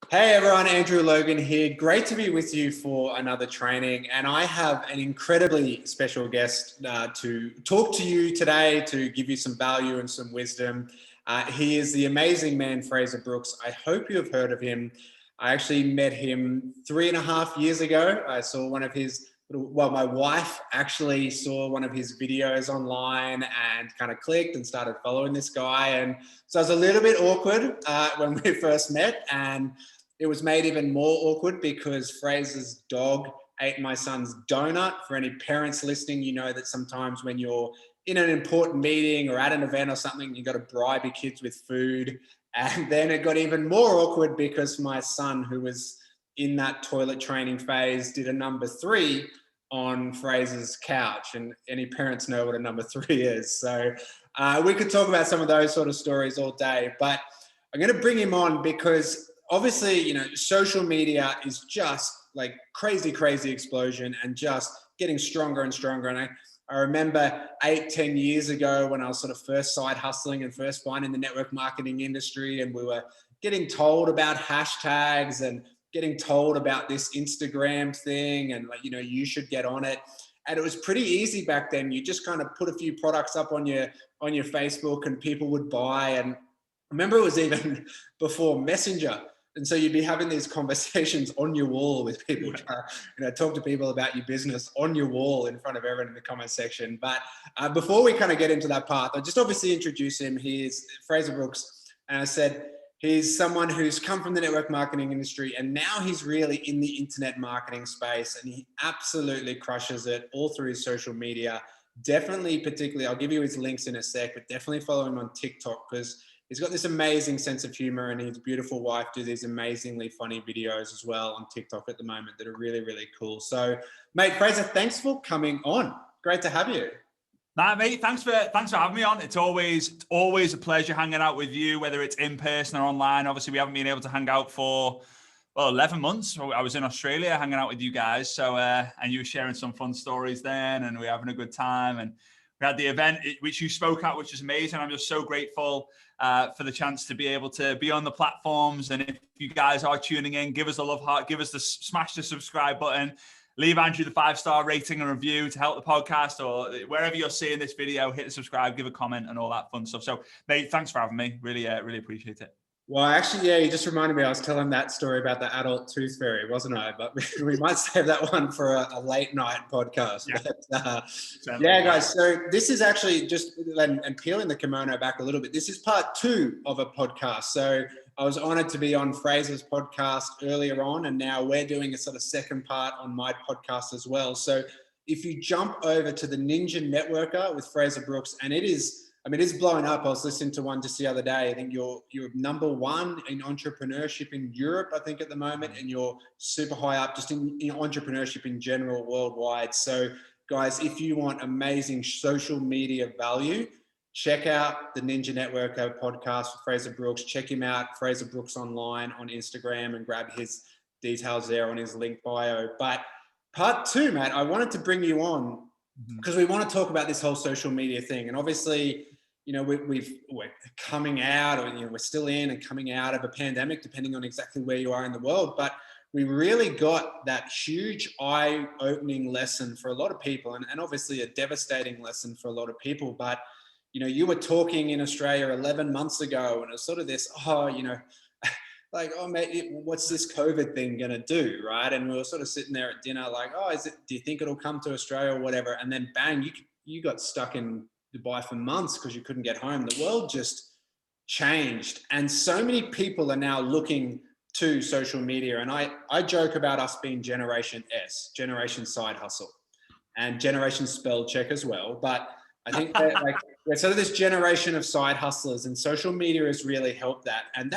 Hey everyone, Andrew Logan here. Great to be with you for another training. And I have an incredibly special guest to talk to you today, to give you some value and some wisdom. He is the amazing man, Frazer Brookes. I hope you have heard of him. I actually met him 3.5 years ago. I saw one of his, my wife actually saw one of his videos online and kind of clicked and started following this guy. And so it was a little bit awkward when we first met. And it was made even more awkward because Fraser's dog ate my son's donut. For any parents listening, you know that sometimes when you're in an important meeting or at an event or something, you got to bribe your kids with food. And then it got even more awkward because my son, who was in that toilet training phase, did a number 3 on Fraser's couch. And any parents know what a number 3 is. So we could talk about some of those sort of stories all day, but I'm going to bring him on because obviously, you know, social media is just like crazy explosion and just getting stronger and stronger. And I remember 8-10 years ago when I was sort of first side hustling and first finding the network marketing industry, and we were getting told about hashtags and getting told about this Instagram thing and, like, you know, you should get on it. And it was pretty easy back then. You just kind of put a few products up on your Facebook and people would buy. And I remember it was even before Messenger. And so you'd be having these conversations on your wall with people, talk to people about your business on your wall in front of everyone in the comment section. But before we kind of get into that path, I'll just obviously introduce him. He is Frazer Brookes. And I said, he's someone who's come from the network marketing industry and now he's really in the internet marketing space, and he absolutely crushes it all through his social media. Definitely, particularly, I'll give you his links in a sec, but definitely follow him on TikTok because he's got this amazing sense of humor, and his beautiful wife do these amazingly funny videos as well on TikTok at the moment that are really cool. So, mate, Frazer, thanks for coming on. Great to have you. Nah, mate, thanks for having me on. It's always a pleasure hanging out with you, whether it's in person or online. Obviously, we haven't been able to hang out for 11 months. I was in Australia hanging out with you guys. So, and you were sharing some fun stories then, and we were having a good time. And we had the event which you spoke at, which is amazing. I'm just so grateful for the chance to be able to be on the platforms. And if you guys are tuning in, give us a love heart, smash the subscribe button, leave Andrew the 5-star rating and review to help the podcast, or wherever you're seeing this video, hit the subscribe, give a comment and all that fun stuff. So, mate, thanks for having me. Really appreciate it. Well, actually, yeah, you just reminded me. I was telling that story about the adult tooth fairy, wasn't I? But we might save that one for a late night podcast. Yeah, but, yeah, guys. So this is actually just and peeling the kimono back a little bit. This is part 2 of a podcast. So I was honored to be on Fraser's podcast earlier on, and now we're doing a sort of second part on my podcast as well. So if you jump over to the Ninja Networker with Frazer Brookes, and it's blowing up. I was listening to one just the other day. I think you're number 1 in entrepreneurship in Europe, I think, at the moment, and you're super high up just in entrepreneurship in general worldwide. So, guys, if you want amazing social media value, check out the Ninja Networker podcast with Frazer Brookes. Check him out, Frazer Brookes online on Instagram, and grab his details there on his link bio. But part 2, Matt, I wanted to bring you on because we want to talk about this whole social media thing. And obviously, you know, we're coming out, or, you know, we're still in and coming out of a pandemic, depending on exactly where you are in the world. But we really got that huge eye-opening lesson for a lot of people, and obviously a devastating lesson for a lot of people. But, you know, you were talking in Australia 11 months ago, and it's sort of this, like, oh, mate, what's this COVID thing going to do, right? And we were sort of sitting there at dinner like, do you think it'll come to Australia or whatever? And then bang, you got stuck in Dubai for months because you couldn't get home. The world just changed. And so many people are now looking to social media. And I joke about us being Generation S, Generation Side Hustle, and Generation Spell Check as well. But I think that, like, we're sort of this generation of side hustlers, and social media has really helped that. And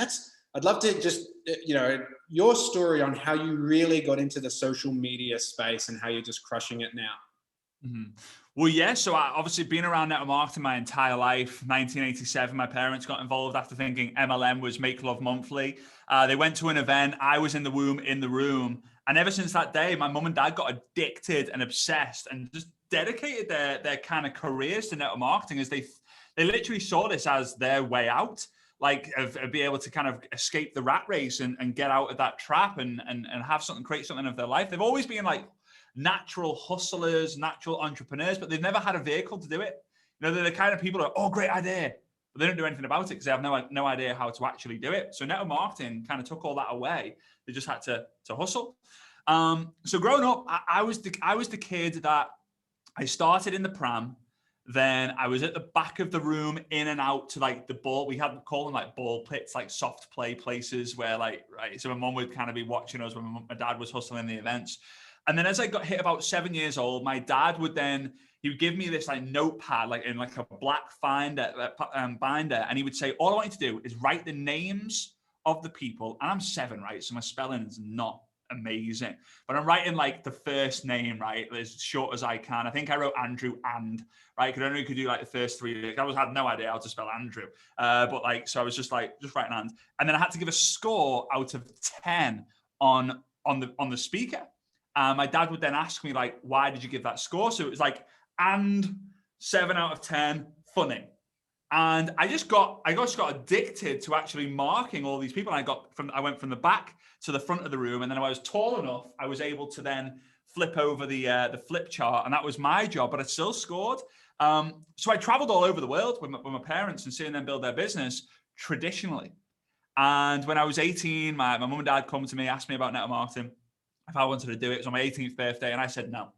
I'd love to just, you know, your story on how you really got into the social media space and how you're just crushing it now. Mm-hmm. Well, yeah. So I obviously been around network marketing my entire life. 1987, my parents got involved after thinking MLM was Make Love Monthly. They went to an event. I was in the room. And ever since that day, my mum and dad got addicted and obsessed and just dedicated their kind of careers to network marketing, as they literally saw this as their way out. like of be able to kind of escape the rat race and get out of that trap and have something, create something of their life. They've always been like natural hustlers, natural entrepreneurs, but they've never had a vehicle to do it. You know, they're the kind of people that, oh, great idea, but they don't do anything about it because they have no idea how to actually do it. So network marketing kind of took all that away. They just had to hustle. So growing up, I was the kid that I started in the pram. Then I was at the back of the room, in and out to like the ball. We had call them like ball pits, like soft play places where like, right. So my mom would kind of be watching us when my dad was hustling the events. And then as I got hit about 7 years old, my dad would he would give me this like notepad, like in like a black binder. And he would say, all I want you to do is write the names of the people. And I'm 7, right? So my spelling is not amazing, but I'm writing like the first name, right, as short as I can. I think I wrote Andrew right, because I only could do like the first 3. I had no idea how to spell Andrew, but like, so I was just writing hand, and then I had to give a score out of 10 on the speaker. My dad would then ask me like, why did you give that score? So it was like, and 7 out of 10, funny. And I just got addicted to actually marking all these people. And I went from the back to the front of the room, and then when I was tall enough, I was able to then flip over the flip chart, and that was my job. But I still scored. So I traveled all over the world with my parents and seeing them build their business traditionally. And when I was 18, my mum and dad come to me, asked me about network marketing, if I wanted to do it. It was on my 18th birthday, and I said no.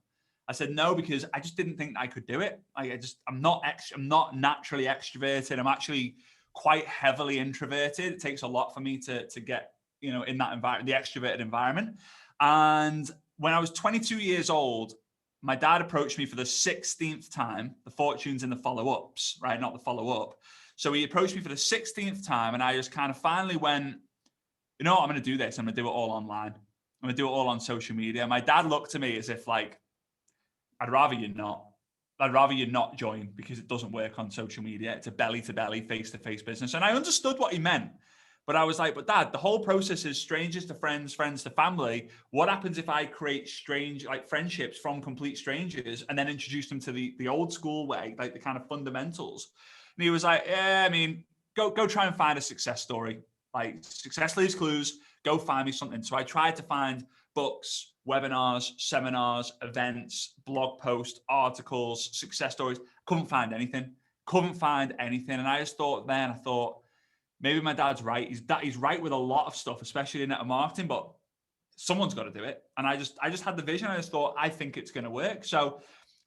I said no because I just didn't think I could do it. I'm not naturally extroverted. I'm actually quite heavily introverted. It takes a lot for me to get, you know, in that environment, the extroverted environment. And when I was 22 years old, my dad approached me for the 16th time. The fortune's in the follow-ups, right? Not the follow-up. So he approached me for the 16th time, and I just kind of finally went, you know what, I'm going to do this. I'm going to do it all online. I'm going to do it all on social media. My dad looked at me as if like, I'd rather you not join, because it doesn't work on social media. It's a belly-to-belly, face-to-face business. And I understood what he meant. But I was like, but Dad, the whole process is strangers to friends, friends to family. What happens if I create strange like friendships from complete strangers and then introduce them to the old school way, like the kind of fundamentals? And he was like, yeah, I mean, go try and find a success story. Like, success leaves clues. Go find me something. So I tried to find books, webinars, seminars, events, blog posts, articles, success stories. Couldn't find anything. And I just thought, maybe my dad's right. He's right with a lot of stuff, especially in network marketing, but someone's got to do it. And I just had the vision. I just thought, I think it's going to work. So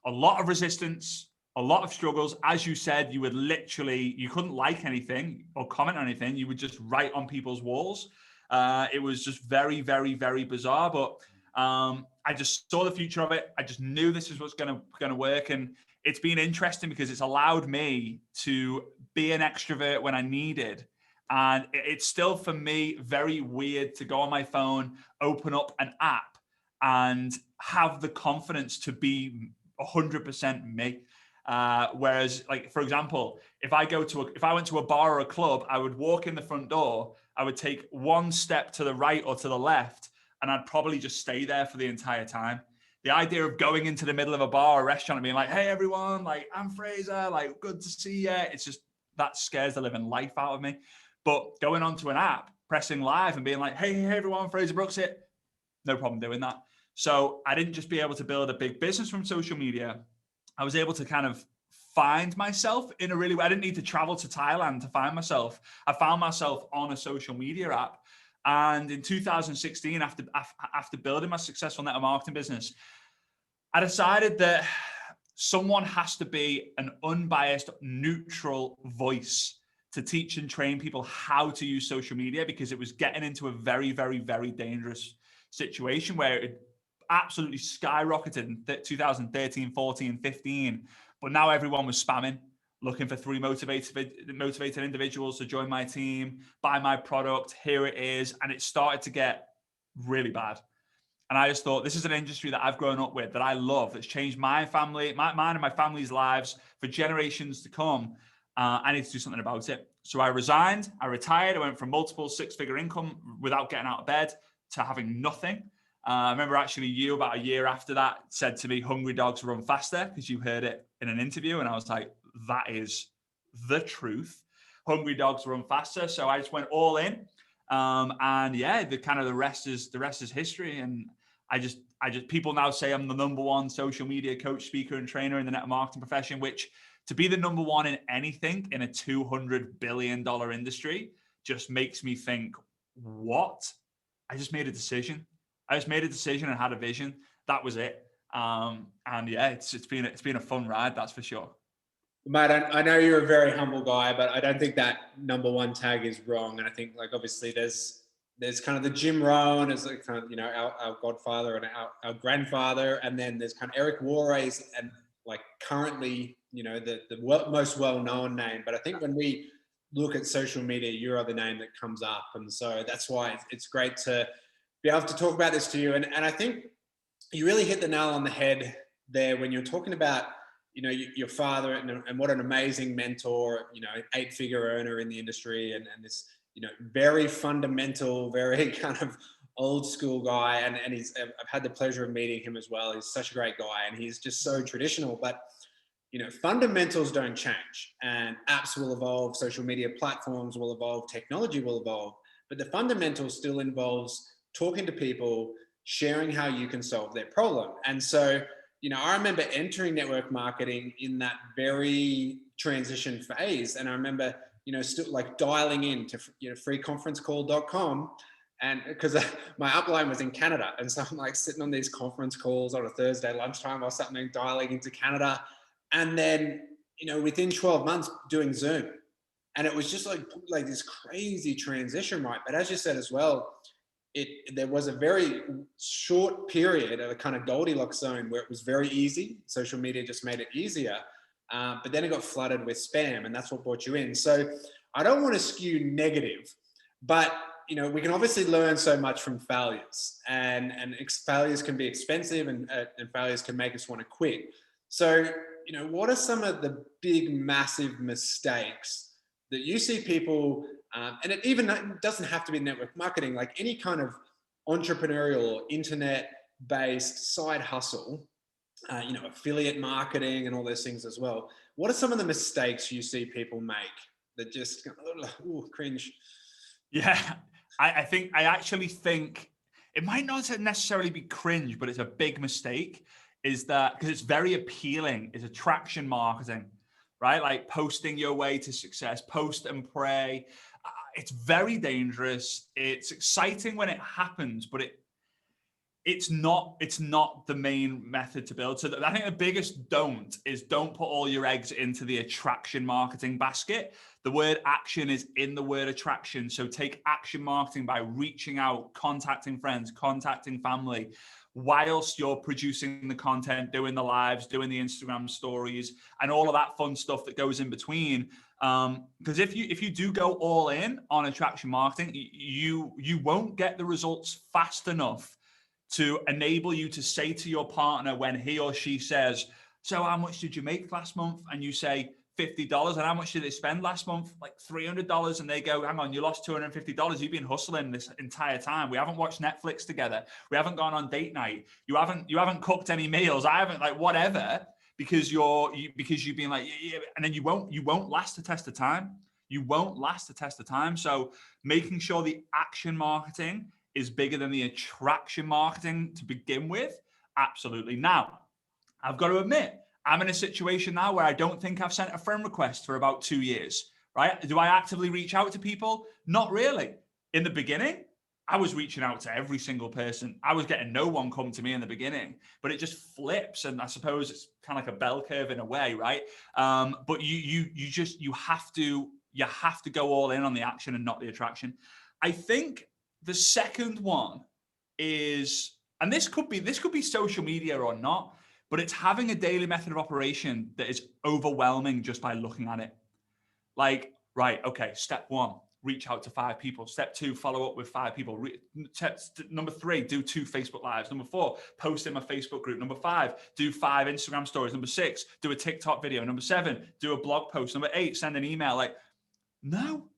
a lot of resistance, a lot of struggles. As you said, you couldn't like anything or comment on anything. You would just write on people's walls. It was just very, very, very bizarre, but I just saw the future of it. I just knew this is what's going to work. And it's been interesting because it's allowed me to be an extrovert when I needed. And it's still, for me, very weird to go on my phone, open up an app, and have the confidence to be 100% me. Whereas, like, for example, if I went to a bar or a club, I would walk in the front door, I would take one step to the right or to the left, and I'd probably just stay there for the entire time. The idea of going into the middle of a bar or restaurant and being like, hey, everyone, like, I'm Fraser, like, good to see you. It's just, that scares the living life out of me. But going onto an app, pressing live and being like, hey, everyone, Frazer Brookes here, no problem doing that. So I didn't just be able to build a big business from social media. I was able to kind of find myself in a really way. I didn't need to travel to Thailand to find myself. I found myself on a social media app. And in 2016, after building my successful network marketing business, I decided that someone has to be an unbiased, neutral voice to teach and train people how to use social media, because it was getting into a very, very, very dangerous situation where it absolutely skyrocketed in 2013, 14, 15. But now everyone was spamming, looking for 3 motivated individuals to join my team, buy my product. Here it is. And it started to get really bad. And I just thought, this is an industry that I've grown up with, that I love, that's changed my family, mine and my family's lives for generations to come. I need to do something about it. So I resigned, I retired, I went from multiple 6-figure income without getting out of bed to having nothing. I remember actually you, about a year after that, said to me, hungry dogs run faster, because you heard it in an interview. And I was like, that is the truth. hungry dogs run faster. So I just went all in. And yeah, the rest is history. And I just people now say I'm the number one social media coach, speaker, and trainer in the network marketing profession, which to be the number one in anything in a $200 billion industry just makes me think, what? I just made a decision. And had a vision. That was it. And yeah, it's been a fun ride, that's for sure. Mate, I know you're a very humble guy, but I don't think that number one tag is wrong. And I think, like, obviously there's kind of the Jim Rohn as like kind of, you know, our godfather and our grandfather. And then there's kind of Eric Worre's and like currently, you know, the most well-known name. But I think when we look at social media, you are the name that comes up. And so that's why it's great to be able to talk about this to you. And I think you really hit the nail on the head there when you're talking about, you know, your father and what an amazing mentor, you know, 8-figure earner in the industry and this, you know, very fundamental, very kind of old school guy. And I've had the pleasure of meeting him as well. He's such a great guy and he's just so traditional, but you know, fundamentals don't change and apps will evolve, social media platforms will evolve, technology will evolve, but the fundamentals still involves talking to people, sharing how you can solve their problem. And so, you know, I remember entering network marketing in that very transition phase. And I remember, you know, still like dialing in to, you know, freeconferencecall.com. And because my upline was in Canada. And so I'm like sitting on these conference calls on a Thursday lunchtime or something, dialing into Canada. And then, you know, within 12 months doing Zoom. And it was just like this crazy transition, right? But as you said as well, there was a very short period of a kind of Goldilocks zone where it was very easy. Social media just made it easier. But then it got flooded with spam and that's what brought you in. So I don't want to skew negative, but you know, we can obviously learn so much from failures and failures can be expensive and failures can make us want to quit. So, you know, what are some of the big, massive mistakes that you see people, and it even doesn't have to be network marketing, like any kind of entrepreneurial or internet-based side hustle, you know, affiliate marketing and all those things as well. What are some of the mistakes you see people make that just, ooh, cringe? Yeah, I actually think it might not necessarily be cringe, but it's a big mistake. Is that because it's very appealing? Is attraction marketing, right? Like posting your way to success, post and pray. It's very dangerous. It's exciting when it happens, but it's not the main method to build. So I think the biggest don't put all your eggs into the attraction marketing basket. The word action is in the word attraction. So take action marketing by reaching out, contacting friends, contacting family, whilst you're producing the content, doing the lives, doing the Instagram stories, and all of that fun stuff that goes in between. Because if you do go all in on attraction marketing, you won't get the results fast enough to enable you to say to your partner when he or she says, so how much did you make last month? And you say $50. And how much did they spend last month? Like $300. And they go, hang on, you lost $250. You've been hustling this entire time. We haven't watched Netflix together. We haven't gone on date night. You haven't cooked any meals. I haven't, like, whatever, because you've been like, yeah, and then you won't last the test of time. You won't last the test of time. So making sure the action marketing is bigger than the attraction marketing to begin with. Absolutely. Now, I've got to admit, I'm in a situation now where I don't think I've sent a friend request for about 2 years, right? Do I actively reach out to people? Not really. In the beginning, I was reaching out to every single person. I was getting no one come to me in the beginning, but it just flips. And I suppose it's kind of like a bell curve in a way, right? But you have to go all in on the action and not the attraction. I think the second one is, and this could be social media or not, but it's having a daily method of operation that is overwhelming just by looking at it. Like, right, okay, step 1, reach out to 5 people. Step 2, follow up with 5 people. Number 3, do 2 Facebook lives. Number 4, post in my Facebook group. Number 5, do 5 Instagram stories. Number 6, do a TikTok video. Number 7, do a blog post. Number 8, send an email. Like, no.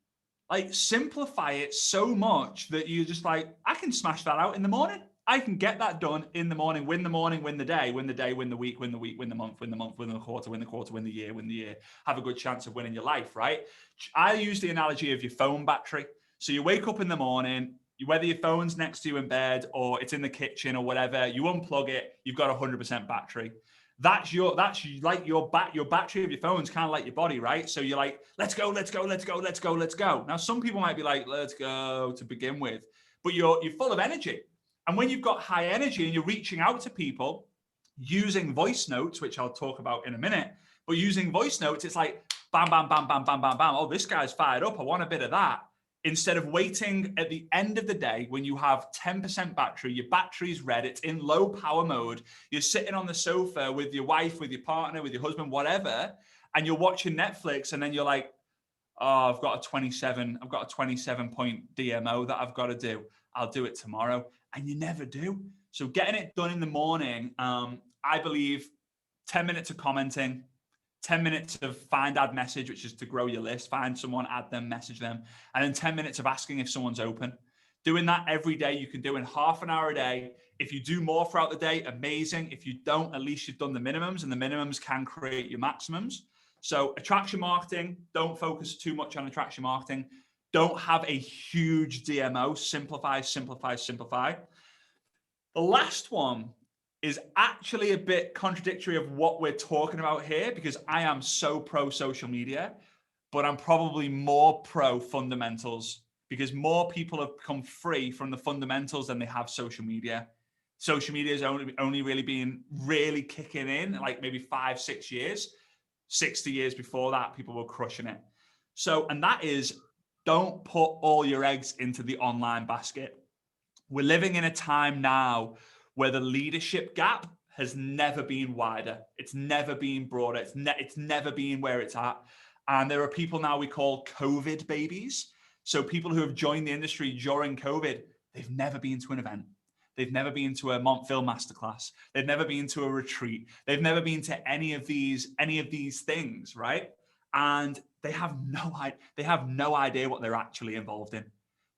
Like, simplify it so much that you're just like, I can smash that out in the morning. I can get that done in the morning, win the day, win the day, win the week, win the week, win the month, win the month, win the quarter, win the quarter, win the year, have a good chance of winning your life, right? I use the analogy of your phone battery. So you wake up in the morning, whether your phone's next to you in bed or it's in the kitchen or whatever, you unplug it, you've got 100% battery. That's like your battery of your phone's kind of like your body, right? So you're like, let's go. Now, some people might be like, let's go to begin with, but you're full of energy. And when you've got high energy and you're reaching out to people using voice notes, which I'll talk about in a minute, but using voice notes, it's like bam, bam, bam, bam, bam, bam, bam. Oh, this guy's fired up. I want a bit of that. Instead of waiting at the end of the day when you have 10% battery, your battery's red, it's in low power mode, you're sitting on the sofa with your wife, with your partner, with your husband, whatever, and you're watching Netflix, and then you're like, oh, I've got a 27 point DMO that I've got to do. I'll do it tomorrow. And you never do. So getting it done in the morning, I believe 10 minutes of commenting, 10 minutes of find, add, message, which is to grow your list, find someone, add them, message them, and then 10 minutes of asking if someone's open. Doing that every day, you can do in half an hour a day. If you do more throughout the day, amazing. If you don't, at least you've done the minimums, and the minimums can create your maximums. So attraction marketing, don't focus too much on attraction marketing. Don't have a huge DMO. Simplify, simplify, simplify. The last one is actually a bit contradictory of what we're talking about here, because I am so pro social media, but I'm probably more pro fundamentals, because more people have become free from the fundamentals than they have social media. Social media is only really been really kicking in like maybe 5-6 years. 60 years before that, people were crushing it. So, and that is, don't put all your eggs into the online basket. We're living in a time now where the leadership gap has never been wider. It's never been broader. It's never been where it's at. And there are people now we call COVID babies. So people who have joined the industry during COVID, they've never been to an event. They've never been to a Montville masterclass. They've never been to a retreat. They've never been to any of these things, right? And they have no idea what they're actually involved in.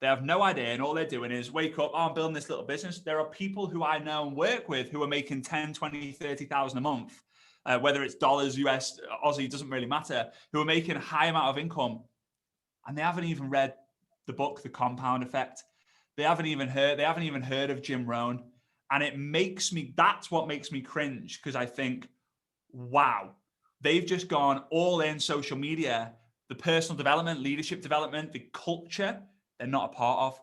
They have no idea, and all they're doing is wake up, oh, I'm building this little business. There are people who I know and work with who are making 10, 20, 30,000 a month, whether it's dollars, US, Aussie, doesn't really matter, who are making a high amount of income, and they haven't even read the book, The Compound Effect. They haven't even heard of Jim Rohn. And that's what makes me cringe, because I think, wow, they've just gone all in social media, the personal development, leadership development, the culture, they're not a part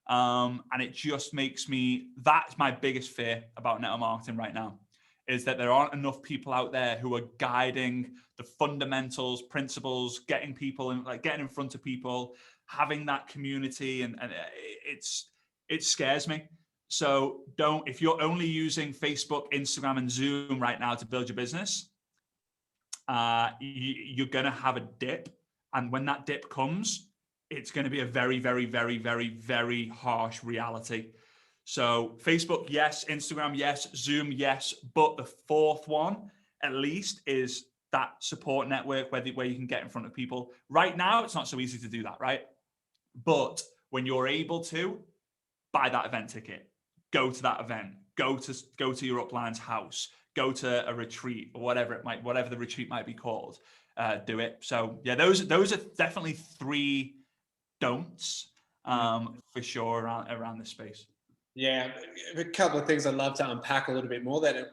of. And it just makes that's my biggest fear about network marketing right now, is that there aren't enough people out there who are guiding the fundamentals, principles, getting people in, like getting in front of people, having that community. And it scares me. So if you're only using Facebook, Instagram, and Zoom right now to build your business, you're going to have a dip. And when that dip comes, it's going to be a very, very, very, very, very harsh reality. So Facebook, yes. Instagram, yes. Zoom, yes. But the fourth one, at least, is that support network where you can get in front of people. Right now, it's not so easy to do that, right? But when you're able to, buy that event ticket, go to that event, go to your upline's house, go to a retreat or whatever the retreat might be called, do it. So yeah, those are definitely 3 don'ts for sure around this space. Yeah, a couple of things I'd love to unpack a little bit more. That,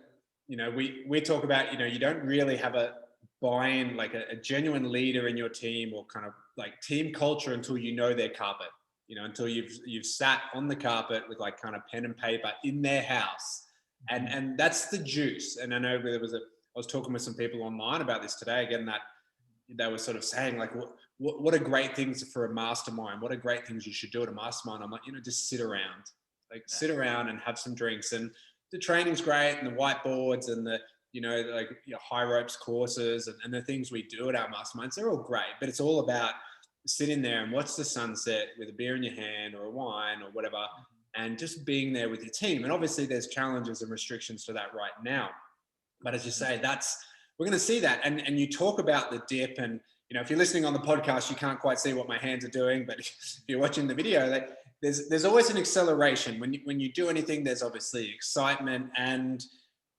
we talk about, you don't really have a buy-in, like a genuine leader in your team, or kind of like team culture, until you know their carpet. Until you've sat on the carpet with like kind of pen and paper in their house, and that's the juice. And I know I was talking with some people online about this today again, that they were sort of saying like, what are great things for a mastermind? What are great things you should do at a mastermind? I'm like, just sit around, sit around and have some drinks. And the training's great, and the whiteboards, and the high ropes courses, and the things we do at our masterminds, they're all great, but it's all about sitting there and watch the sunset with a beer in your hand or a wine or whatever, and just being there with your team. And obviously there's challenges and restrictions to that right now, but as you say, we're going to see that. And you talk about the dip, and if you're listening on the podcast, you can't quite see what my hands are doing, but if you're watching the video, there's always an acceleration when you do anything. There's obviously excitement, and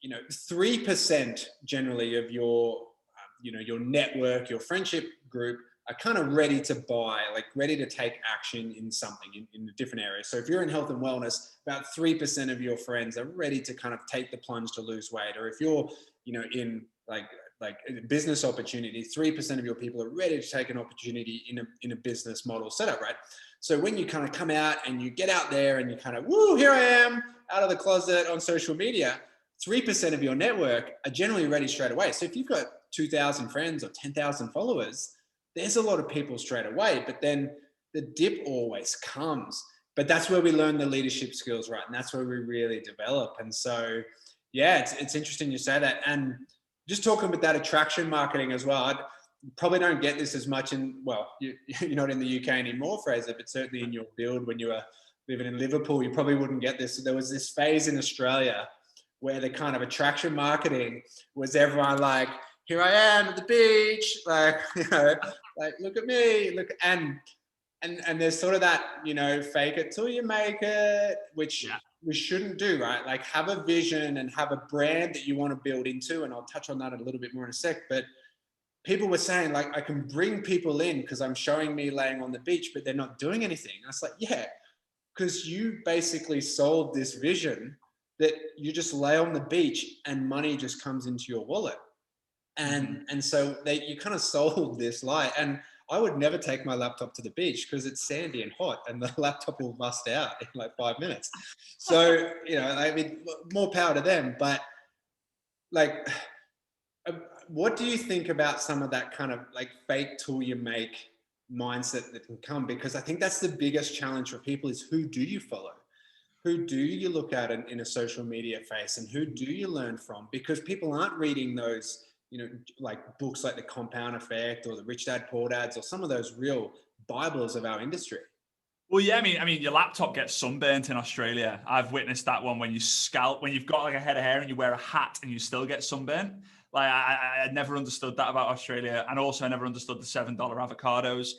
3% generally of your your network, your friendship group are kind of ready to buy, like ready to take action in something in a different area. So if you're in health and wellness, about 3% of your friends are ready to kind of take the plunge to lose weight. Or if you're in like a business opportunity, 3% of your people are ready to take an opportunity in a business model setup, right? So when you kind of come out and you get out there and you kind of, woo, here I am out of the closet on social media, 3% of your network are generally ready straight away. So if you've got 2,000 friends or 10,000 followers, there's a lot of people straight away, but then the dip always comes. But that's where we learn the leadership skills, right? And that's where we really develop. And so, yeah, it's interesting you say that. And just talking about that attraction marketing as well, I probably don't get this as much you're not in the UK anymore, Fraser, but certainly in your field when you were living in Liverpool, you probably wouldn't get this. So there was this phase in Australia where the kind of attraction marketing was everyone like, here I am at the beach, like, like, look at me, and there's sort of that, fake it till you make it, which we shouldn't do, right? Like, have a vision and have a brand that you want to build into. And I'll touch on that a little bit more in a sec. But people were saying, like, I can bring people in because I'm showing me laying on the beach, but they're not doing anything. I was like, yeah, because you basically sold this vision that you just lay on the beach and money just comes into your wallet. And so you kind of sold this lie. And I would never take my laptop to the beach because it's sandy and hot and the laptop will rust out in like 5 minutes. So, I mean, more power to them. But like, what do you think about some of that kind of like fake till you make mindset that can come? Because I think that's the biggest challenge for people is, who do you follow? Who do you look at in a social media face, and who do you learn from? Because people aren't reading those, like books like The Compound Effect or the Rich Dad Poor Dads or some of those real Bibles of our industry. Well, yeah, I mean, your laptop gets sunburnt in Australia. I've witnessed that one when when you've got like a head of hair and you wear a hat and you still get sunburnt. Like I never understood that about Australia, and also I never understood the $7 avocados.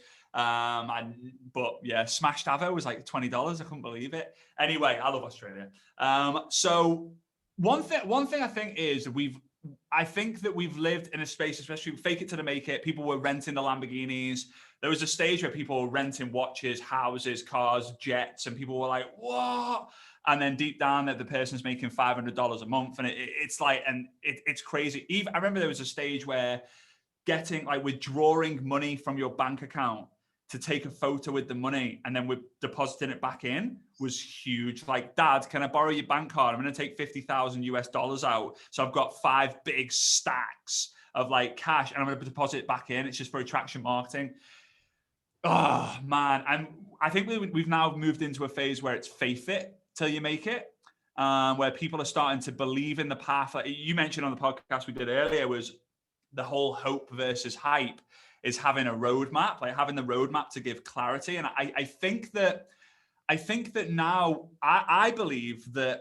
But yeah, smashed avo was like $20. I couldn't believe it. Anyway, I love Australia. So one thing I think is I think that we've lived in a space, especially fake it till they make it. People were renting the Lamborghinis. There was a stage where people were renting watches, houses, cars, jets, and people were like, what? And then deep down that the person's making $500 a month. And it's like, and it's crazy. I remember there was a stage where withdrawing money from your bank account to take a photo with the money and then we're depositing it back in was huge. Like, Dad, can I borrow your bank card? I'm going to take $50,000 out. So I've got 5 big stacks of like cash and I'm going to deposit it back in. It's just for attraction marketing. Oh man. And I think we've now moved into a phase where it's faith it till you make it. Where people are starting to believe in the path. Like you mentioned on the podcast we did earlier, was the whole hope versus hype is having a roadmap, like having the roadmap to give clarity. And I think that now I believe that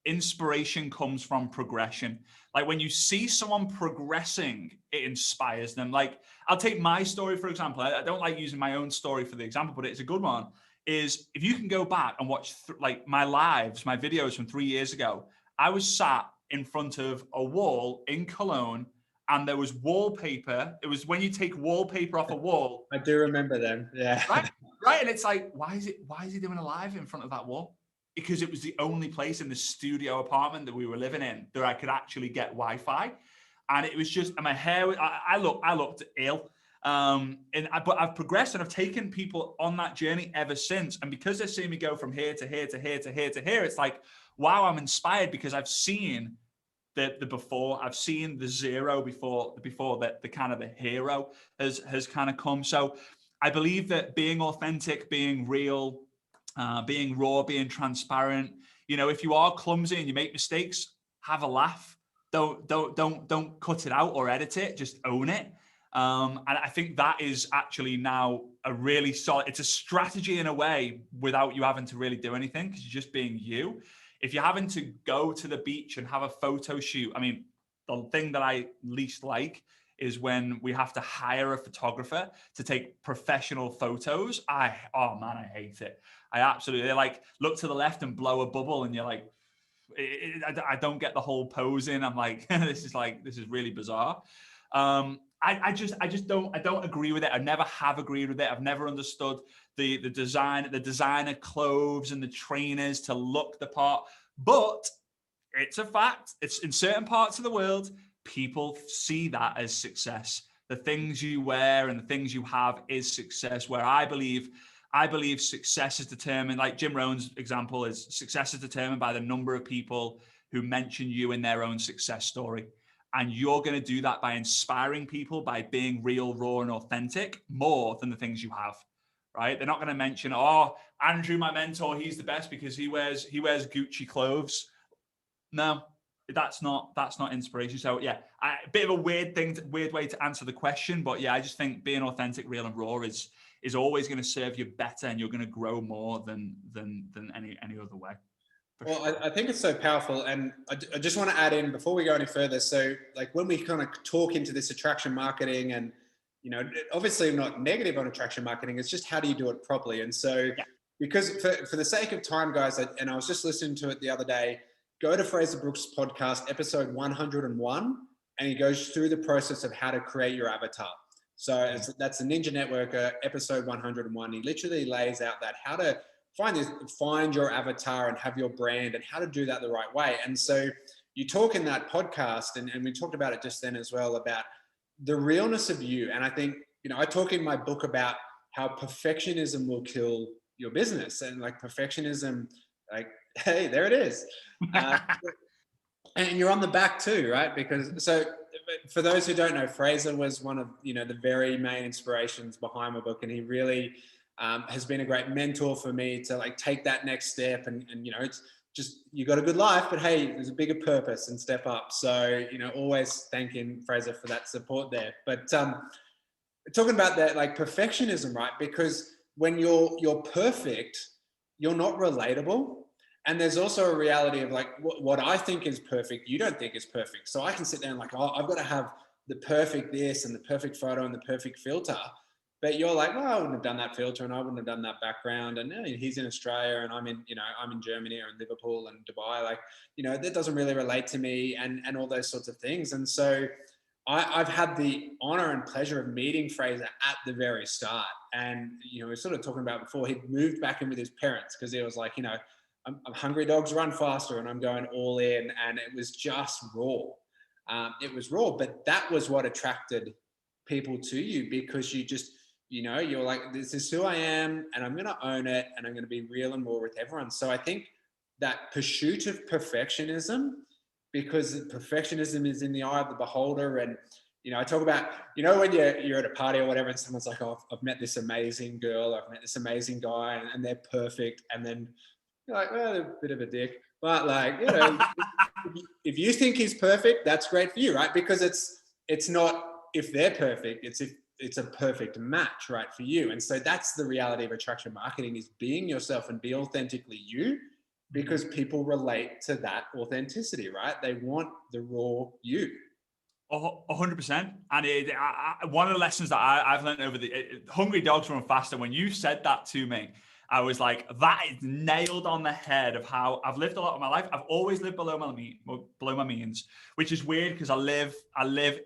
inspiration comes from progression. Like when you see someone progressing, it inspires them. Like I'll take my story, for example. I don't like using my own story for the example, but it's a good one. Is if you can go back and watch like my videos from 3 years ago, I was sat in front of a wall in Cologne and there was wallpaper. It was when you take wallpaper off a wall. I do remember them. Yeah. Right. And it's like, why is he doing a live in front of that wall? Because it was the only place in the studio apartment that we were living in that I could actually get Wi-Fi. And it was just, and my hair, I looked ill. But I've progressed and I've taken people on that journey ever since. And because they've seen me go from here to here to here to here to here, it's like, wow, I'm inspired because I've seen the before, I've seen the zero before the kind of the hero has kind of come. So I believe that being authentic, being real, being raw, being transparent, if you are clumsy and you make mistakes, have a laugh. Don't cut it out or edit it, just own it. And I think that is actually now a really solid, it's a strategy in a way without you having to really do anything because you're just being you. If you're having to go to the beach and have a photo shoot, I mean, the thing that I least like is when we have to hire a photographer to take professional photos. Oh man, I hate it. I absolutely, like, look to the left and blow a bubble and you're like, I don't get the whole posing. I'm like, this is really bizarre. I just don't agree with it. I never have agreed with it. I've never understood the designer clothes and the trainers to look the part. But it's a fact. It's in certain parts of the world, people see that as success. The things you wear and the things you have is success. Where I believe success is determined, like Jim Rohn's example is, success is determined by the number of people who mention you in their own success story. And you're going to do that by inspiring people, by being real, raw, and authentic more than the things you have, right? They're not going to mention, oh, Andrew, my mentor, he's the best because he wears Gucci clothes. No, that's not inspiration. So yeah, a bit of a weird way to answer the question, but yeah, I just think being authentic, real, and raw is always going to serve you better, and you're going to grow more than any other way. Well, I think it's so powerful. And I just want to add in before we go any further. So like when we kind of talk into this attraction marketing and, you know, obviously I'm not negative on attraction marketing. It's just how do you do it properly? And so because for the sake of time, guys, and I was just listening to it the other day, go to Frazer Brookes' podcast, episode 101, and he goes through the process of how to create your avatar. So that's the Ninja Networker, episode 101. He literally lays out that how to find your avatar and have your brand and how to do that the right way. And so you talk in that podcast, and we talked about it just then as well, about the realness of you. And I think, you know, I talk in my book about how perfectionism will kill your business, and like perfectionism, like, hey, there it is. And you're on the back too, right? Because so for those who don't know, Fraser was one of, you know, the very main inspirations behind my book. And he really has been a great mentor for me to like take that next step. And you know, it's just, you got a good life, but hey, there's a bigger purpose and step up. So, you know, always thanking Fraser for that support there. But talking about that, like perfectionism, right? Because when you're perfect, you're not relatable. And there's also a reality of like what I think is perfect, you don't think is perfect. So I can sit there and like, oh, I've got to have the perfect this and the perfect photo and the perfect filter. But you're like, well, I wouldn't have done that filter and I wouldn't have done that background. And he's in Australia and I'm in Germany or in Liverpool and Dubai. Like, you know, that doesn't really relate to me and all those sorts of things. And so I've had the honor and pleasure of meeting Fraser at the very start. And, you know, we were sort of talking about before, he'd moved back in with his parents because he was like, you know, I'm hungry dogs run faster and I'm going all in. And it was just raw. It was raw, but that was what attracted people to you, because you just, you know, you're like, this is who I am and I'm going to own it and I'm going to be real and raw with everyone. So I think that pursuit of perfectionism, because perfectionism is in the eye of the beholder. And, you know, I talk about, you know, when you're at a party or whatever and someone's like, oh, I've met this amazing girl, I've met this amazing guy and they're perfect. And then you're like, well, they're a bit of a dick. But like, you know, if you think he's perfect, that's great for you, right? Because it's not if they're perfect, it's if it's a perfect match, right, for you. And so that's the reality of attraction marketing, is being yourself and be authentically you, because people relate to that authenticity, right? They want the raw you. 100%. And one of the lessons that I've learned over hungry dogs run faster. When you said that to me, I was like, that is nailed on the head of how I've lived a lot of my life. I've always lived below my means, which is weird because I live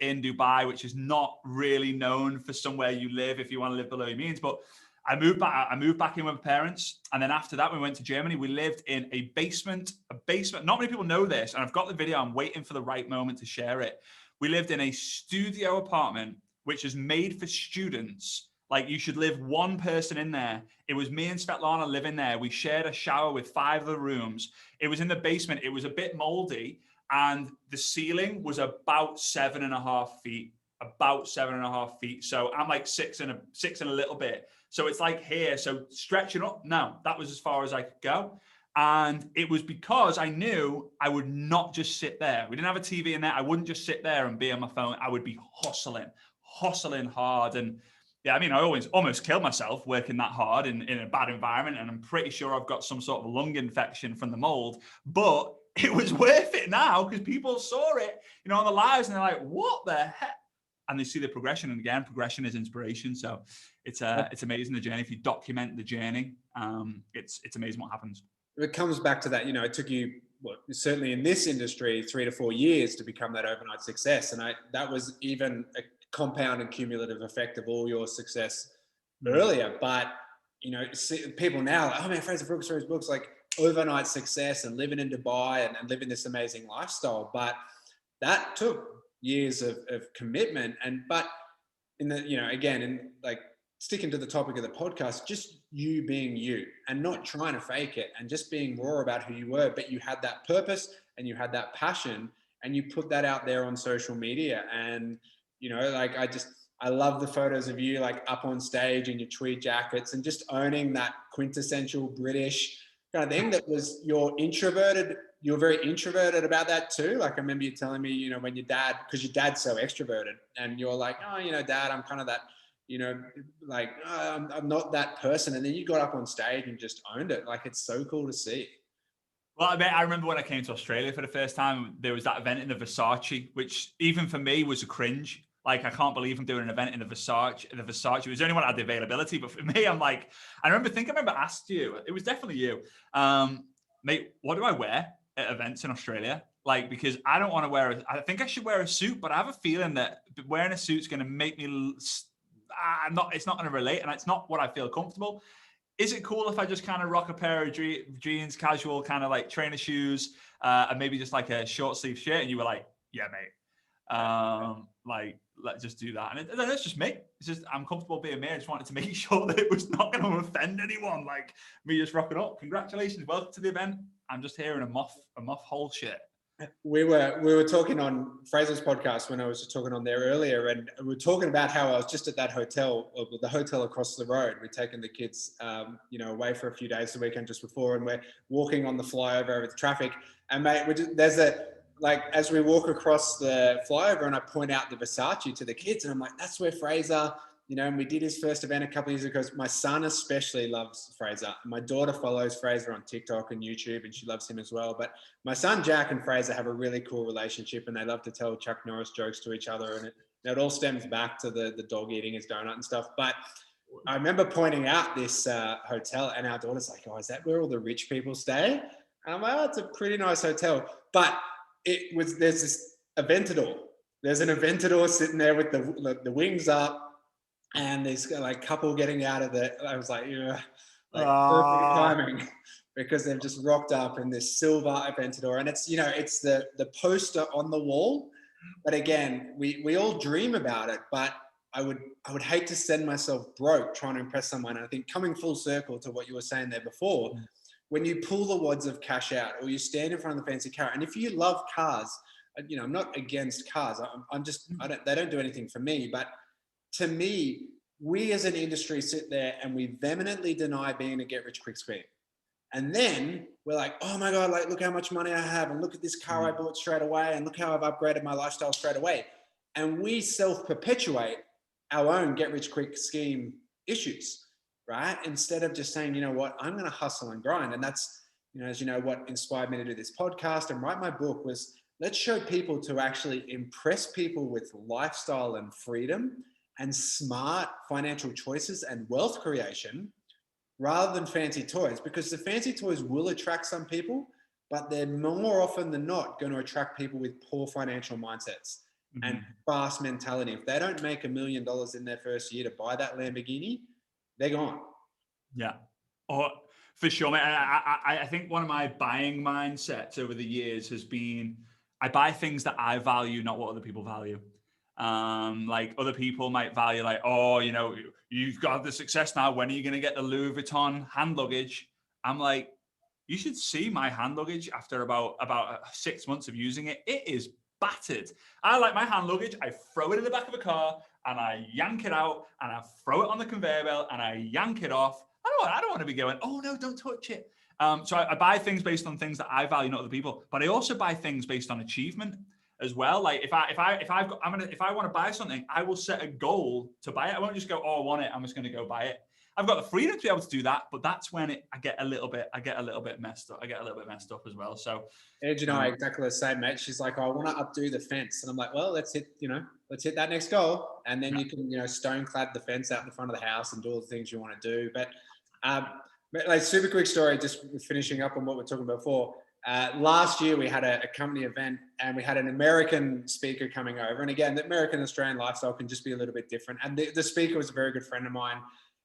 in Dubai, which is not really known for somewhere you live if you want to live below your means. But I moved back in with my parents. And then after that, we went to Germany. We lived in a basement. Not many people know this. And I've got the video. I'm waiting for the right moment to share it. We lived in a studio apartment, which is made for students. Like, you should live one person in there. It was me and Svetlana living there. We shared a shower with 5 of the rooms. It was in the basement. It was a bit moldy. And the ceiling was about 7.5 feet. About 7.5 feet. So I'm like six and a little bit. So it's like here. So stretching up. No, that was as far as I could go. And it was because I knew I would not just sit there. We didn't have a TV in there. I wouldn't just sit there and be on my phone. I would be hustling hard. And yeah, I mean, I almost killed myself working that hard in a bad environment. And I'm pretty sure I've got some sort of lung infection from the mold. But it was worth it now because people saw it, you know, on the lives and they're like, what the heck? and they see the progression. And again, progression is inspiration. So it's amazing, the journey. If you document the journey, it's amazing what happens. It comes back to that, it took you, certainly in this industry, 3 to 4 years to become that overnight success. And that was even a compound and cumulative effect of all your success earlier. But, people now, oh man, Frazer Brookes, like overnight success and living in Dubai and living this amazing lifestyle. But that took years of commitment. But in the, again, in like sticking to the topic of the podcast, just you being you and not trying to fake it and just being raw about who you were, but you had that purpose and you had that passion and you put that out there on social media. And, I love the photos of you like up on stage in your tweed jackets and just owning that quintessential British kind of thing that was you're very introverted about that too. Like I remember you telling me, when your dad, because your dad's so extroverted and you're like, oh, Dad, I'm kind of that, I'm not that person. And then you got up on stage and just owned it. Like, it's so cool to see. Well, I remember when I came to Australia for the first time, there was that event in the Versace, which even for me was a cringe. Like, I can't believe I'm doing an event in the Versace. It was the only one that had the availability. But for me, I'm like, I remember asked you, it was definitely you, mate, what do I wear at events in Australia? Like, because I don't want to I think I should wear a suit, but I have a feeling that wearing a suit's going to make me, it's not going to relate. And it's not what I feel comfortable. Is it cool if I just kind of rock a pair of jeans, casual kind of like trainer shoes, and maybe just like a short sleeve shirt? And you were like, yeah, mate. Let's just do that. And that's just me. It's just, I'm comfortable being me. I just wanted to make sure that it was not going to offend anyone. Like me just rocking up. Congratulations. Welcome to the event. I'm just here in a moth hole shirt. We were talking on Fraser's podcast when I was just talking on there earlier, and we were talking about how I was just at that hotel, or the hotel across the road. We'd taken the kids, away for a few days the weekend just before, and we're walking on the flyover over the traffic. And mate, as we walk across the flyover, and I point out the Versace to the kids, and I'm like, that's where Fraser, and we did his first event a couple of years ago. My son especially loves Fraser. My daughter follows Fraser on TikTok and YouTube, and she loves him as well. But my son Jack and Fraser have a really cool relationship, and they love to tell Chuck Norris jokes to each other. And it all stems back to the dog eating his donut and stuff. But I remember pointing out this hotel, and our daughter's like, oh, is that where all the rich people stay? And I'm like, oh, it's a pretty nice hotel. But there's this Aventador. There's an Aventador sitting there with the wings up, and there's like couple getting out of it. I was like, yeah, perfect timing, because they've just rocked up in this silver Aventador, and it's it's the poster on the wall. But again, we all dream about it, but I would hate to send myself broke trying to impress someone. And I think coming full circle to what you were saying there before. When you pull the wads of cash out, or you stand in front of the fancy car, and if you love cars, I'm not against cars. They don't do anything for me. But to me, we as an industry sit there and we vehemently deny being a get-rich-quick scheme. And then we're like, oh my God, like, look how much money I have, and look at this car I bought straight away, and look how I've upgraded my lifestyle straight away. And we self-perpetuate our own get-rich-quick scheme issues. Right? Instead of just saying, you know what, I'm going to hustle and grind. And that's, as you know, what inspired me to do this podcast and write my book was, let's show people to actually impress people with lifestyle and freedom and smart financial choices and wealth creation rather than fancy toys, because the fancy toys will attract some people, but they're more often than not going to attract people with poor financial mindsets and fast mentality. If they don't make $1 million in their first year to buy that Lamborghini, they're gone. Yeah. Oh, for sure, mate. I think one of my buying mindsets over the years has been, I buy things that I value, not what other people value. Like other people might value like, oh, you've got the success now. When are you going to get the Louis Vuitton hand luggage? I'm like, you should see my hand luggage after about 6 months of using it. It is battered. I like my hand luggage. I throw it in the back of a car, and I yank it out, and I throw it on the conveyor belt, and I yank it off. I don't want to be going, oh no, don't touch it. So I buy things based on things that I value, not other people. But I also buy things based on achievement as well. Like if I want to buy something, I will set a goal to buy it. I won't just go, oh, I want it, I'm just going to go buy it. I've got the freedom to be able to do that, but that's when I get a little bit messed up. I get a little bit messed up as well. So, Edge and I are exactly the same, mate. She's like, oh, I want to updo the fence. And I'm like, well, let's hit that next goal. And then you can, stone clad the fence out in the front of the house and do all the things you want to do. But like, super quick story, just finishing up on what we're talking about before. Last year we had a company event and we had an American speaker coming over. And again, the American Australian lifestyle can just be a little bit different. And the speaker was a very good friend of mine.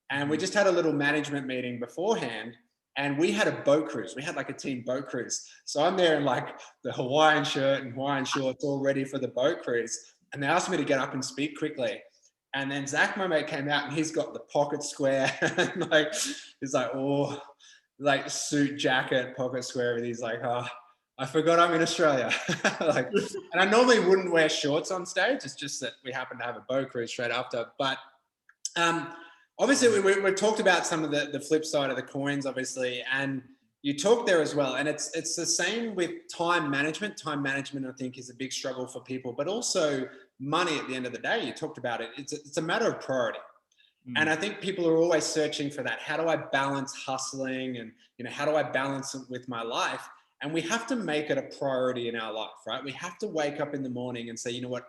And we just had a little management meeting beforehand. And we had a boat cruise. We had like a team boat cruise. So I'm there in like the Hawaiian shirt and Hawaiian shorts, all ready for the boat cruise. And they asked me to get up and speak quickly. And then Zach, my mate, came out and he's got the pocket square. And like, he's like, oh, like suit, jacket, pocket square. And he's like, oh, I forgot I'm in Australia. Like, and I normally wouldn't wear shorts on stage. It's just that we happen to have a boat cruise straight after. But obviously, we've talked about some of the flip side of the coins, obviously, and you talked there as well. And it's the same with time management. Time management, I think, is a big struggle for people, but also money at the end of the day. You talked about it. It's a matter of priority. And I think people are always searching for that. How do I balance hustling and, how do I balance it with my life? And we have to make it a priority in our life, right? We have to wake up in the morning and say, you know what?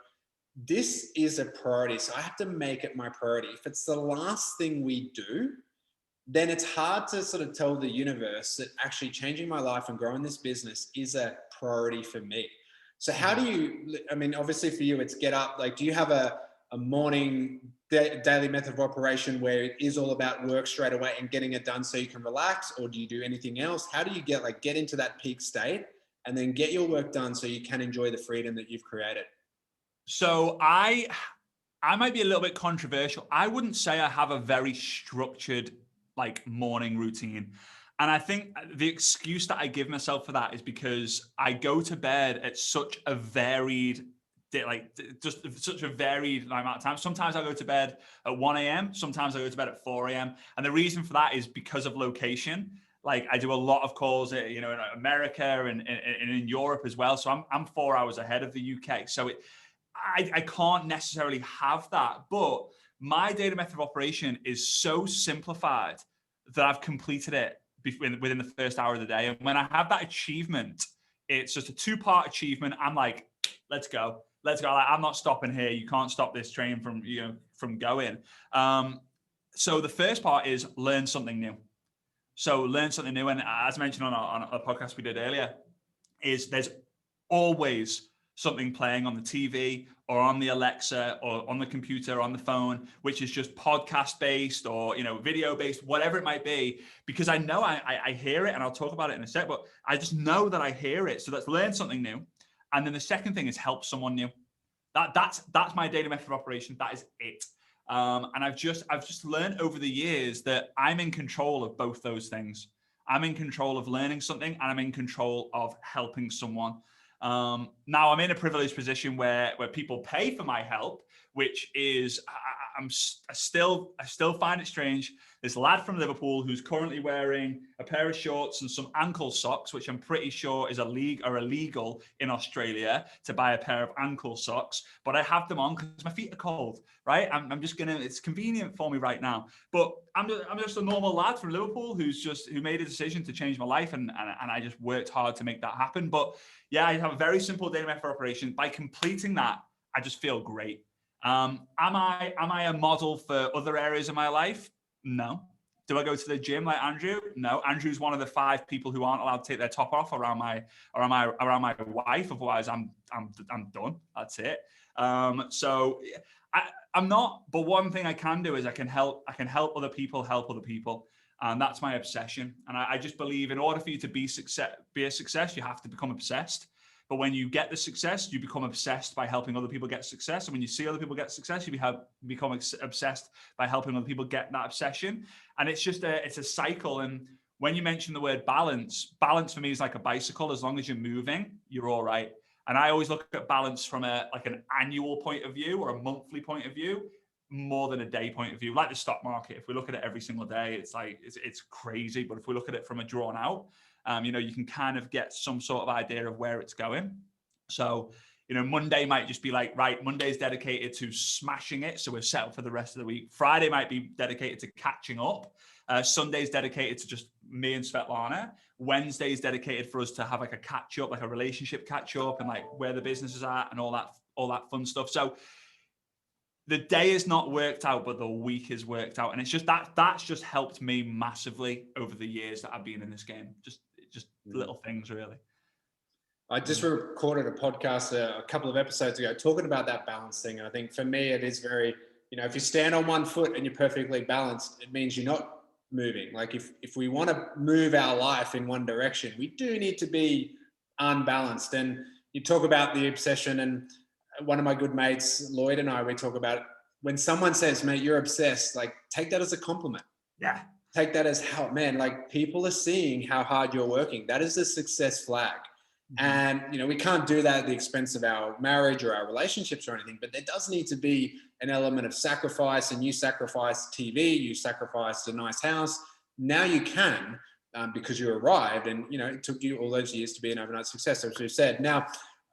This is a priority. So I have to make it my priority. If it's the last thing we do, then it's hard to sort of tell the universe that actually changing my life and growing this business is a priority for me. So how do you, I mean, obviously for you, it's get up. Like, do you have a morning daily method of operation where it is all about work straight away and getting it done so you can relax? Or do you do anything else? How do you get into that peak state and then get your work done so you can enjoy the freedom that you've created? So I might be a little bit controversial. I wouldn't say I have a very structured like morning routine. And I think the excuse that I give myself for that is because I go to bed at such a varied amount of time. Sometimes I go to bed at 1 a.m. Sometimes I go to bed at 4 a.m. And the reason for that is because of location. Like, I do a lot of calls, in America and in Europe as well. So I'm 4 hours ahead of the UK. So I can't necessarily have that, but my data method of operation is so simplified that I've completed it within the first hour of the day. And when I have that achievement, it's just a 2-part achievement. I'm like, let's go. Like, I'm not stopping here. You can't stop this train from going. So the first part is learn something new. So learn something new. And as mentioned on a podcast we did earlier, is there's always something playing on the TV or on the Alexa or on the computer or on the phone, which is just podcast based or, video based, whatever it might be, because I know I hear it, and I'll talk about it in a sec, but I just know that I hear it. So let's learn something new. And then the second thing is help someone new. That's my data method of operation. That is it. And I've just learned over the years that I'm in control of both those things. I'm in control of learning something, and I'm in control of helping someone. Now I'm in a privileged position where people pay for my help, which is I still find it strange. This lad from Liverpool who's currently wearing a pair of shorts and some ankle socks, which I'm pretty sure is illegal in Australia to buy a pair of ankle socks, but I have them on because my feet are cold, right? I'm just it's convenient for me right now. But I'm just a normal lad from Liverpool who made a decision to change my life, and I just worked hard to make that happen. But yeah, I have a very simple data method operation. By completing that, I just feel great. Am I a model for other areas of my life? No. Do I go to the gym like Andrew? No. Andrew's one of the 5 people who aren't allowed to take their top off around my wife. Otherwise, I'm done. That's it. So I'm not. But one thing I can do is I can help other people help other people. And that's my obsession. And I just believe in order for you to be a success, you have to become obsessed. But when you get the success, you become obsessed by helping other people get success. And when you see other people get success, you become obsessed by helping other people get that obsession. And it's just it's a cycle. And when you mention the word balance for me is like a bicycle. As long as you're moving, you're all right. And I always look at balance from an annual point of view or a monthly point of view, more than a day point of view. Like the stock market, if we look at it every single day, it's crazy. But if we look at it from a drawn out, you can kind of get some sort of idea of where it's going. So, You know, Monday might just be like, right, Monday's dedicated to smashing it, so we're set up for the rest of the week. Friday might be dedicated to catching up. Sunday's dedicated to just me and Svetlana. Wednesday's dedicated for us to have like a catch up, like a relationship catch up, and like where the business is at and all that fun stuff. So the day is not worked out, but the week is worked out. And it's just that's just helped me massively over the years that I've been in this game. Just little things, really. I just recorded a podcast a couple of episodes ago talking about that balance thing. And I think for me, it is very, if you stand on one foot and you're perfectly balanced, it means you're not moving. Like if we want to move our life in one direction, we do need to be unbalanced. And you talk about the obsession, and one of my good mates, Lloyd, and I, we talk about when someone says, mate, you're obsessed, like take that as a compliment. Yeah. Take that as how, man, like people are seeing how hard you're working. That is a success flag. And, we can't do that at the expense of our marriage or our relationships or anything, but there does need to be an element of sacrifice, and you sacrificed TV, you sacrificed a nice house. Now you can, because you arrived, and, it took you all those years to be an overnight success, as we've said. Now,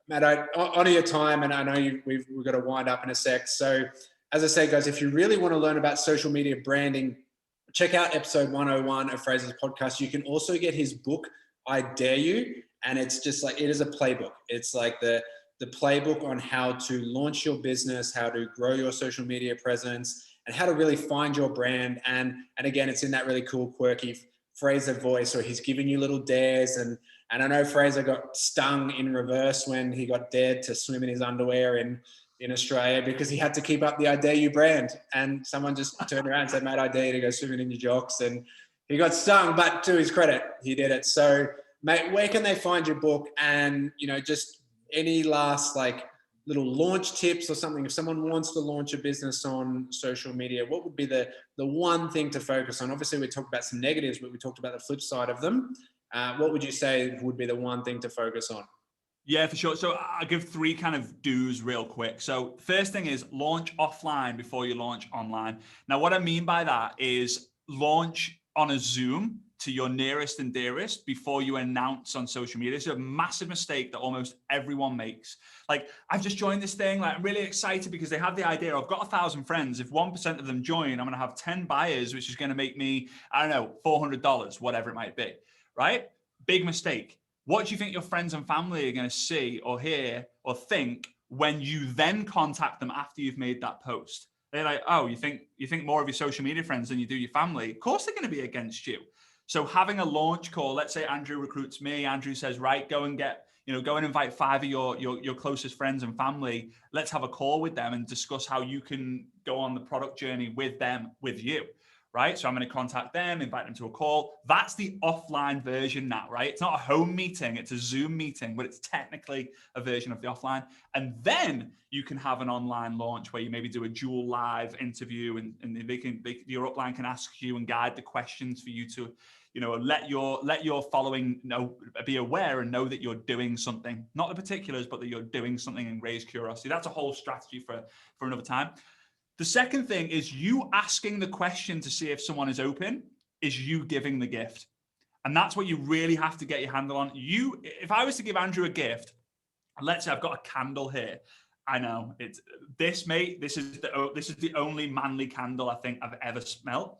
Matt, I honor your time, and I know we've got to wind up in a sec. So as I say, guys, if you really want to learn about social media branding, check out episode 101 of Fraser's podcast. You can also get his book, I Dare You. And it's just like, it is a playbook. It's like the playbook on how to launch your business, how to grow your social media presence, and how to really find your brand. And again, it's in that really cool, quirky Frazer voice, or he's giving you little dares. And I know Frazer got stung in reverse when he got dared to swim in his underwear in Australia, because he had to keep up the I Dare You brand. And someone just turned around and said, mate, I dare you to go swimming in your jocks. And he got stung, but to his credit, he did it. So, mate, where can they find your book? And, just any last little launch tips or something, if someone wants to launch a business on social media, what would be the one thing to focus on? Obviously, we talked about some negatives, but we talked about the flip side of them. What would you say would be the one thing to focus on? Yeah, for sure. So I'll give 3 kind of do's real quick. So first thing is launch offline before you launch online. Now, what I mean by that is launch on a Zoom to your nearest and dearest before you announce on social media. This is a massive mistake that almost everyone makes. Like, I've just joined this thing. Like, I'm really excited because they have the idea, I've got 1,000 friends. If 1% of them join, I'm going to have 10 buyers, which is going to make me, I don't know, $400, whatever it might be, right? Big mistake. What do you think your friends and family are going to see or hear or think when you then contact them after you've made that post? They're like, oh, you think more of your social media friends than you do your family? Of course they're going to be against you. So having a launch call, let's say Andrew recruits me, Andrew says, right, go and invite 5 of your closest friends and family. Let's have a call with them and discuss how you can go on the product journey with them, with you, right? So I'm going to contact them, invite them to a call. That's the offline version now, right? It's not a home meeting, it's a Zoom meeting, but it's technically a version of the offline. And then you can have an online launch where you maybe do a dual live interview, and your upline can ask you and guide the questions for you to, let your following be aware and know that you're doing something, not the particulars, but that you're doing something, and raise curiosity. That's a whole strategy for another time. The second thing is you asking the question to see if someone is open is you giving the gift. And that's what you really have to get your handle on. If I was to give Andrew a gift, let's say I've got a candle here. I know it's this, mate. This is the only manly candle I think I've ever smelled.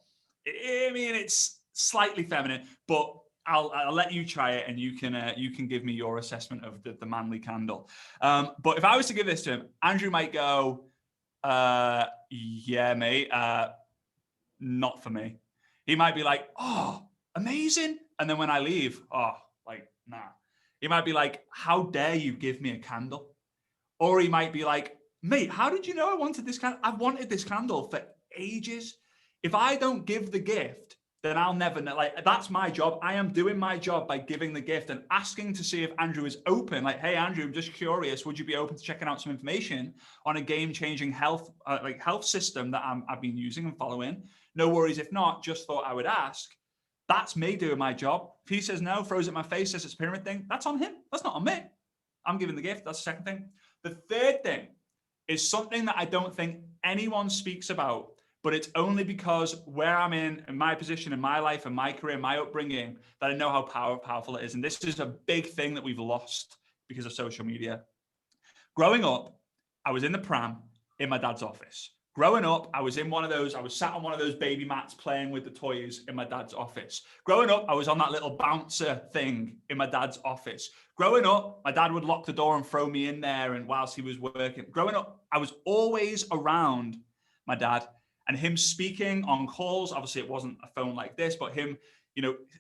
I mean, it's slightly feminine, but I'll let you try it, and you can give me your assessment of the manly candle. But if I was to give this to him, Andrew might go, yeah, mate, not for me. He might be like, oh, amazing. And then when I leave, oh, like, nah. He might be like, how dare you give me a candle? Or he might be like, mate, how did you know I wanted this candle? I've wanted this candle for ages. If I don't give the gift, then I'll never know. Like, that's my job. I am doing my job by giving the gift and asking to see if Andrew is open. Like, hey, Andrew, I'm just curious. Would you be open to checking out some information on a game-changing health system that I've been using and following? No worries. If not, just thought I would ask. That's me doing my job. If he says no, throws at my face, says it's a pyramid thing, that's on him. That's not on me. I'm giving the gift. That's the second thing. The third thing is something that I don't think anyone speaks about, but it's only because where I'm in my position in my life and my career, my upbringing, that I know how powerful it is. And this is a big thing that we've lost because of social media. Growing up, I was in the pram in my dad's office. Growing up, I was sat on one of those baby mats playing with the toys in my dad's office. Growing up, I was on that little bouncer thing in my dad's office. Growing up, my dad would lock the door and throw me in there, and whilst he was working. Growing up, I was always around my dad, and him speaking on calls. Obviously, it wasn't a phone like this, but him,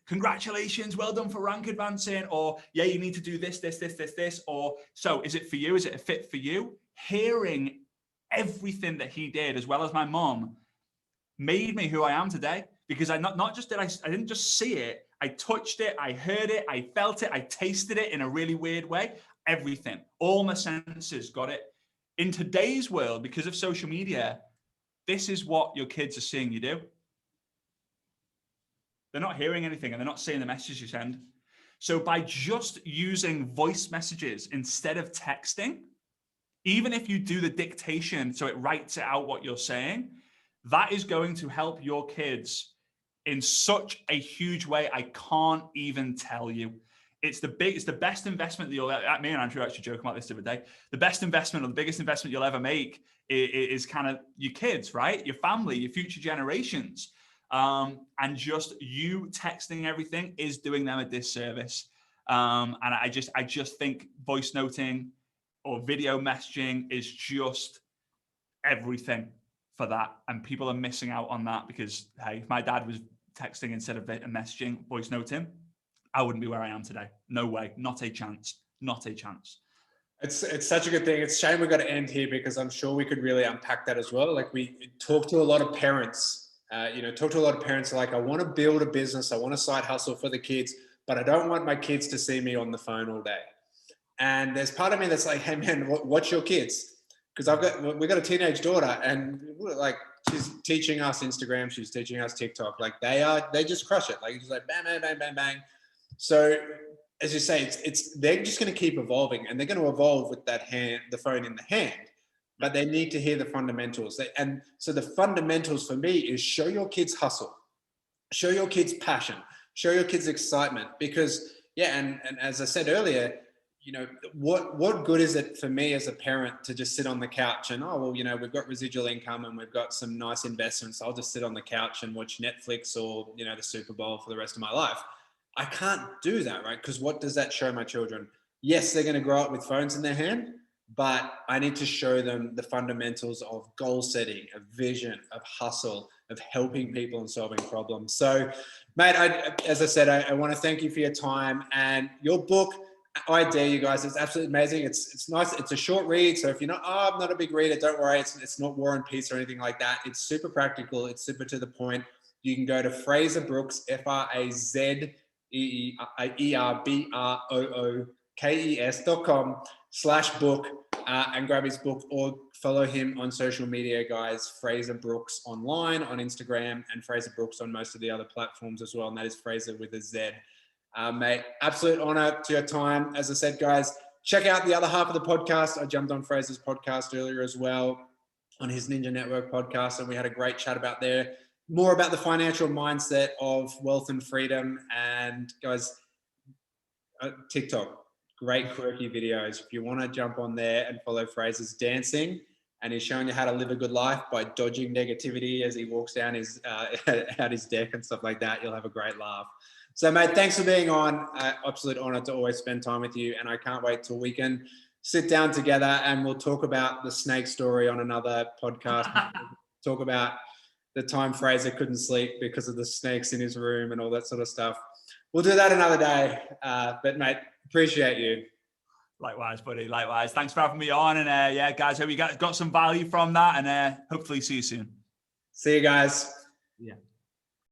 congratulations, well done for rank advancing, or yeah, you need to do this, or so is it for you? Is it a fit for you? Hearing everything that he did, as well as my mom, made me who I am today. Because I didn't just see it, I touched it, I heard it, I felt it, I tasted it in a really weird way. Everything, all my senses got it. In today's world, because of social media, this is what your kids are seeing you do. They're not hearing anything and they're not seeing the messages you send. So by just using voice messages instead of texting, even if you do the dictation so it writes it out what you're saying, that is going to help your kids in such a huge way. I can't even tell you. It's the best investment that you'll ever, me and Andrew actually joking about this the other day. The best investment, or the biggest investment you'll ever make is kind of your kids, right? Your family, your future generations. And just you texting everything is doing them a disservice. And I just think voice noting or video messaging is just everything for that. And people are missing out on that because, hey, if my dad was texting instead of messaging, voice noting, I wouldn't be where I am today. No way. Not a chance. Not a chance. It's such a good thing. It's a shame we got to end here because I'm sure we could really unpack that as well. Like we talk to a lot of parents, like, I want to build a business. I want a side hustle for the kids, but I don't want my kids to see me on the phone all day. And there's part of me that's like, hey man, what's your kids? Because we've got a teenage daughter and like, she's teaching us Instagram. She's teaching us TikTok. Like they just crush it. Like it's like bang, bang, bang, bang, bang. So as you say, they're just going to keep evolving and they're going to evolve with the phone in the hand, but they need to hear the fundamentals. And so the fundamentals for me is show your kids hustle, show your kids passion, show your kids excitement, because and as I said earlier, what good is it for me as a parent to just sit on the couch and, we've got residual income and we've got some nice investments. I'll just sit on the couch and watch Netflix or, the Super Bowl for the rest of my life. I can't do that, right? Because what does that show my children? Yes, they're going to grow up with phones in their hand, but I need to show them the fundamentals of goal setting, of vision, of hustle, of helping people and solving problems. So, mate, as I said, I want to thank you for your time and your book. I dare you guys. It's absolutely amazing. It's nice. It's a short read. So if you're not, I'm not a big reader, don't worry. It's not War and Peace or anything like that. It's super practical. It's super to the point. You can go to Frazer Brookes, Frazerbrookes.com/book and grab his book, or follow him on social media, guys. Frazer Brookes online on Instagram and Frazer Brookes on most of the other platforms as well. And that is Fraser with a Z. Mate, absolute honor to your time. As I said, guys, check out the other half of the podcast. I jumped on Fraser's podcast earlier as well, on his Ninja Network podcast, and we had a great chat about more about the financial mindset of wealth and freedom. And guys, TikTok, great quirky videos. If you want to jump on there and follow Fraser's dancing, and he's showing you how to live a good life by dodging negativity as he walks down his out his deck and stuff like that, you'll have a great laugh. So, mate, thanks for being on. Absolute honor to always spend time with you. And I can't wait till we can sit down together and we'll talk about the snake story on another podcast. Talk about the time Fraser couldn't sleep because of the snakes in his room and all that sort of stuff. We'll do that another day. But, mate, appreciate you. Likewise, buddy. Likewise. Thanks for having me on. And guys, hope you got some value from that, and hopefully see you soon. See you guys. Yeah.